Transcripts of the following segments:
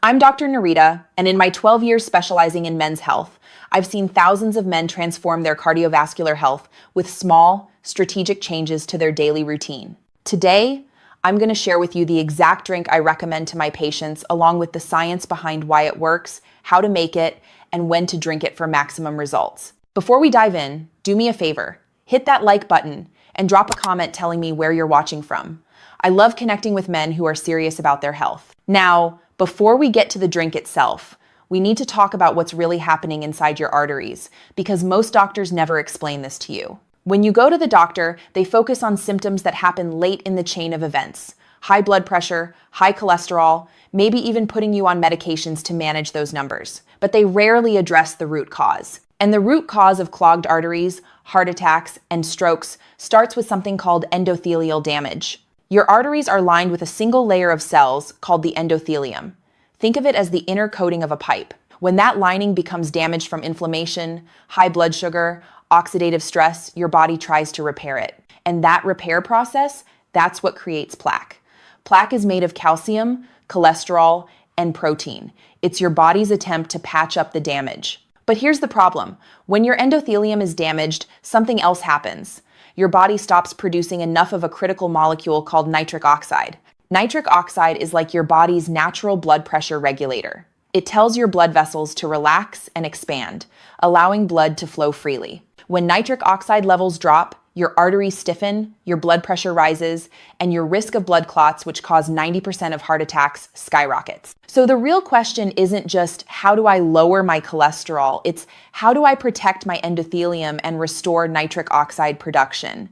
I'm Dr. Nerita, and in my 12 years specializing in men's health, I've seen thousands of men transform their cardiovascular health with small, strategic changes to their daily routine. Today, I'm going to share with you the exact drink I recommend to my patients, along with the science behind why it works, how to make it, and when to drink it for maximum results. Before we dive in, do me a favor, hit that like button and drop a comment telling me where you're watching from. I love connecting with men who are serious about their health. Now, before we get to the drink itself, we need to talk about what's really happening inside your arteries, because most doctors never explain this to you. When you go to the doctor, they focus on symptoms that happen late in the chain of events: high blood pressure, high cholesterol, maybe even putting you on medications to manage those numbers. But they rarely address the root cause. And the root cause of clogged arteries, heart attacks, and strokes starts with something called endothelial damage. Your arteries are lined with a single layer of cells called the endothelium. Think of it as the inner coating of a pipe. When that lining becomes damaged from inflammation, high blood sugar, oxidative stress, your body tries to repair it. And that repair process, that's what creates plaque. Plaque is made of calcium, cholesterol, and protein. It's your body's attempt to patch up the damage. But here's the problem. When your endothelium is damaged, something else happens. Your body stops producing enough of a critical molecule called nitric oxide. Nitric oxide is like your body's natural blood pressure regulator. It tells your blood vessels to relax and expand, allowing blood to flow freely. When nitric oxide levels drop, your arteries stiffen, your blood pressure rises, and your risk of blood clots, which cause 90% of heart attacks, skyrockets. So the real question isn't just how do I lower my cholesterol, it's how do I protect my endothelium and restore nitric oxide production?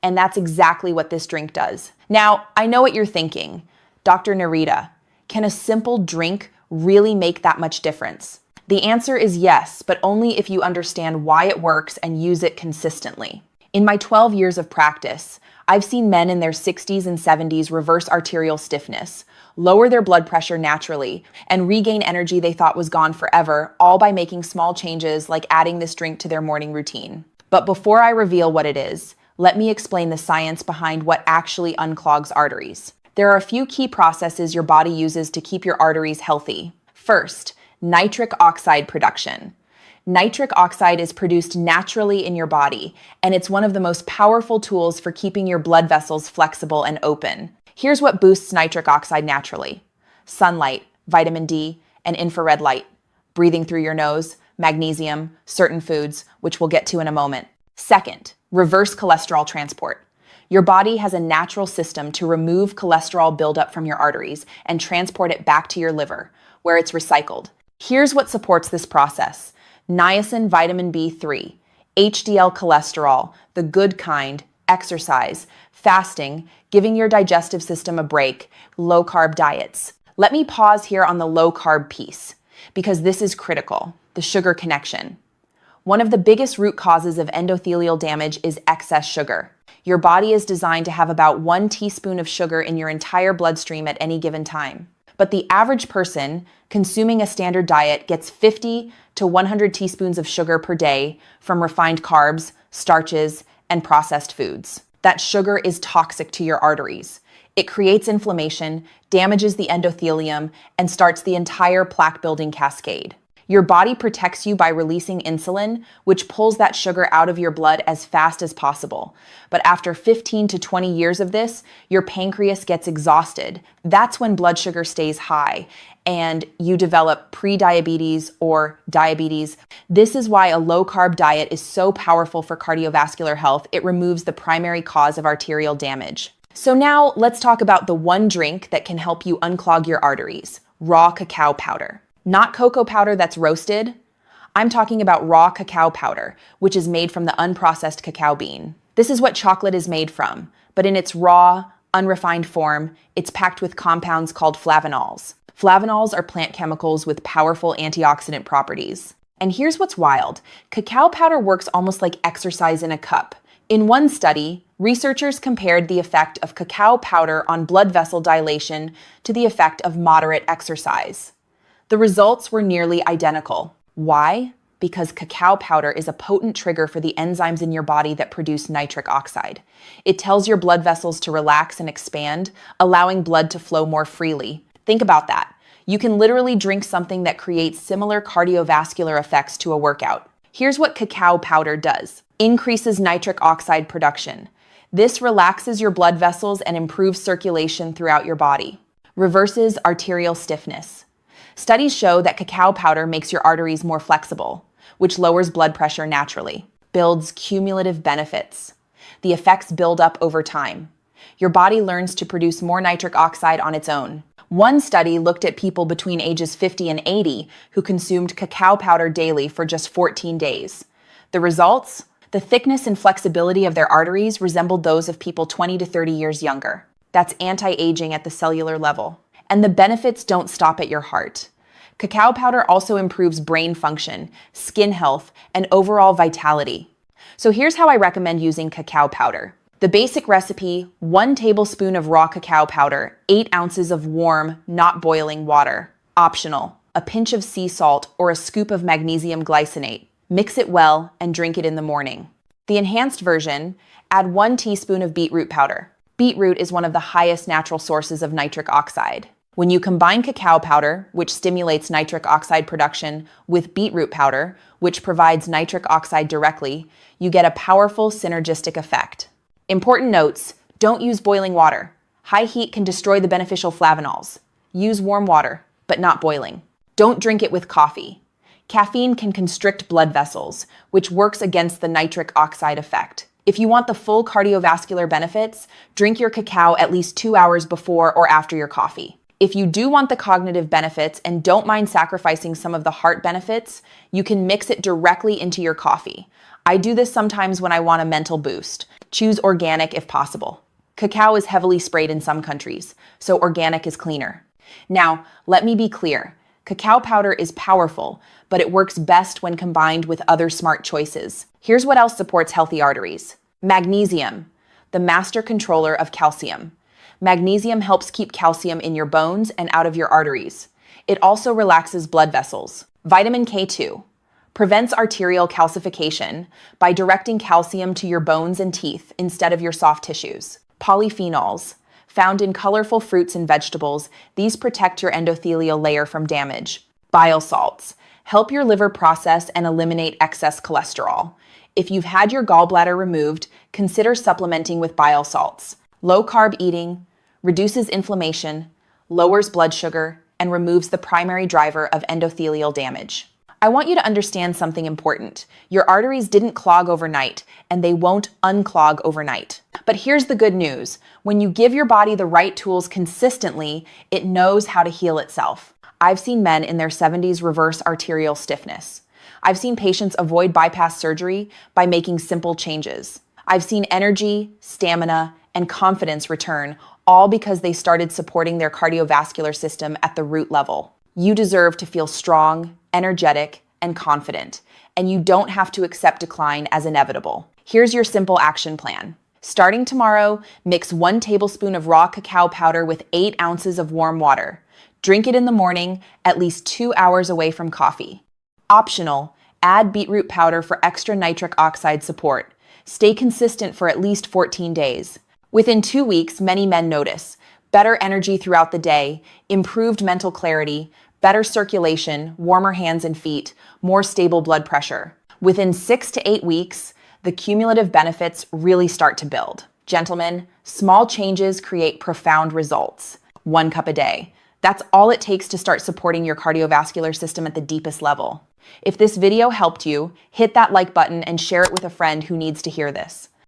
And that's exactly what this drink does. Now, I know what you're thinking. Dr. Nerita, can a simple drink really make that much difference? The answer is yes, but only if you understand why it works and use it consistently. In my 12 years of practice, I've seen men in their 60s and 70s reverse arterial stiffness, lower their blood pressure naturally, and regain energy they thought was gone forever, all by making small changes like adding this drink to their morning routine. But before I reveal what it is, let me explain the science behind what actually unclogs arteries. There are a few key processes your body uses to keep your arteries healthy. First, nitric oxide production. Nitric oxide is produced naturally in your body, and it's one of the most powerful tools for keeping your blood vessels flexible and open. Here's what boosts nitric oxide naturally: sunlight, vitamin D, and infrared light, breathing through your nose, magnesium, certain foods, which we'll get to in a moment. Second, reverse cholesterol transport. Your body has a natural system to remove cholesterol buildup from your arteries and transport it back to your liver, where it's recycled. Here's what supports this process: niacin, vitamin B3, HDL cholesterol, the good kind, exercise, fasting, giving your digestive system a break, low-carb diets. Let me pause here on the low-carb piece, because this is critical: the sugar connection. One of the biggest root causes of endothelial damage is excess sugar. Your body is designed to have about 1 teaspoon of sugar in your entire bloodstream at any given time. But the average person consuming a standard diet gets 50 to 100 teaspoons of sugar per day from refined carbs, starches, and processed foods. That sugar is toxic to your arteries. It creates inflammation, damages the endothelium, and starts the entire plaque-building cascade. Your body protects you by releasing insulin, which pulls that sugar out of your blood as fast as possible. But after 15 to 20 years of this, your pancreas gets exhausted. That's when blood sugar stays high, and you develop prediabetes or diabetes. This is why a low-carb diet is so powerful for cardiovascular health. It removes the primary cause of arterial damage. So now let's talk about the one drink that can help you unclog your arteries: raw cacao powder. Not cocoa powder that's roasted. I'm talking about raw cacao powder, which is made from the unprocessed cacao bean. This is what chocolate is made from, but in its raw, unrefined form, it's packed with compounds called flavanols. Flavanols are plant chemicals with powerful antioxidant properties. And here's what's wild: cacao powder works almost like exercise in a cup. In one study, researchers compared the effect of cacao powder on blood vessel dilation to the effect of moderate exercise. The results were nearly identical. Why? Because cacao powder is a potent trigger for the enzymes in your body that produce nitric oxide. It tells your blood vessels to relax and expand, allowing blood to flow more freely. Think about that. You can literally drink something that creates similar cardiovascular effects to a workout. Here's what cacao powder does. Increases nitric oxide production. This relaxes your blood vessels and improves circulation throughout your body. Reverses arterial stiffness. Studies show that cacao powder makes your arteries more flexible, which lowers blood pressure naturally. Builds cumulative benefits. The effects build up over time. Your body learns to produce more nitric oxide on its own. One study looked at people between ages 50 and 80 who consumed cacao powder daily for just 14 days. The results? The thickness and flexibility of their arteries resembled those of people 20 to 30 years younger. That's anti-aging at the cellular level. And the benefits don't stop at your heart. Cacao powder also improves brain function, skin health, and overall vitality. So here's how I recommend using cacao powder. The basic recipe: 1 tablespoon of raw cacao powder, 8 ounces of warm, not boiling water. Optional: a pinch of sea salt or a scoop of magnesium glycinate. Mix it well and drink it in the morning. The enhanced version: add 1 teaspoon of beetroot powder. Beetroot is one of the highest natural sources of nitric oxide. When you combine cacao powder, which stimulates nitric oxide production, with beetroot powder, which provides nitric oxide directly, you get a powerful synergistic effect. Important notes: don't use boiling water. High heat can destroy the beneficial flavonols. Use warm water, but not boiling. Don't drink it with coffee. Caffeine can constrict blood vessels, which works against the nitric oxide effect. If you want the full cardiovascular benefits, drink your cacao at least 2 hours before or after your coffee. If you do want the cognitive benefits and don't mind sacrificing some of the heart benefits, you can mix it directly into your coffee. I do this sometimes when I want a mental boost. Choose organic if possible. Cacao is heavily sprayed in some countries, so organic is cleaner. Now, let me be clear. Cacao powder is powerful, but it works best when combined with other smart choices. Here's what else supports healthy arteries. Magnesium, the master controller of calcium. Magnesium helps keep calcium in your bones and out of your arteries. It also relaxes blood vessels. Vitamin K2 prevents arterial calcification by directing calcium to your bones and teeth instead of your soft tissues. Polyphenols, found in colorful fruits and vegetables, these protect your endothelial layer from damage. Bile salts help your liver process and eliminate excess cholesterol. If you've had your gallbladder removed, consider supplementing with bile salts. Low-carb eating reduces inflammation, lowers blood sugar, and removes the primary driver of endothelial damage. I want you to understand something important. Your arteries didn't clog overnight, and they won't unclog overnight. But here's the good news. When you give your body the right tools consistently, it knows how to heal itself. I've seen men in their 70s reverse arterial stiffness. I've seen patients avoid bypass surgery by making simple changes. I've seen energy, stamina, and confidence return, all because they started supporting their cardiovascular system at the root level. You deserve to feel strong, energetic, and confident, and you don't have to accept decline as inevitable. Here's your simple action plan. Starting tomorrow, mix 1 tablespoon of raw cacao powder with 8 ounces of warm water. Drink it in the morning, at least 2 hours away from coffee. Optional, add beetroot powder for extra nitric oxide support. Stay consistent for at least 14 days. Within 2 weeks, many men notice better energy throughout the day, improved mental clarity, better circulation, warmer hands and feet, more stable blood pressure. Within 6 to 8 weeks, the cumulative benefits really start to build. Gentlemen, small changes create profound results. 1 cup a day. That's all it takes to start supporting your cardiovascular system at the deepest level. If this video helped you, hit that like button and share it with a friend who needs to hear this.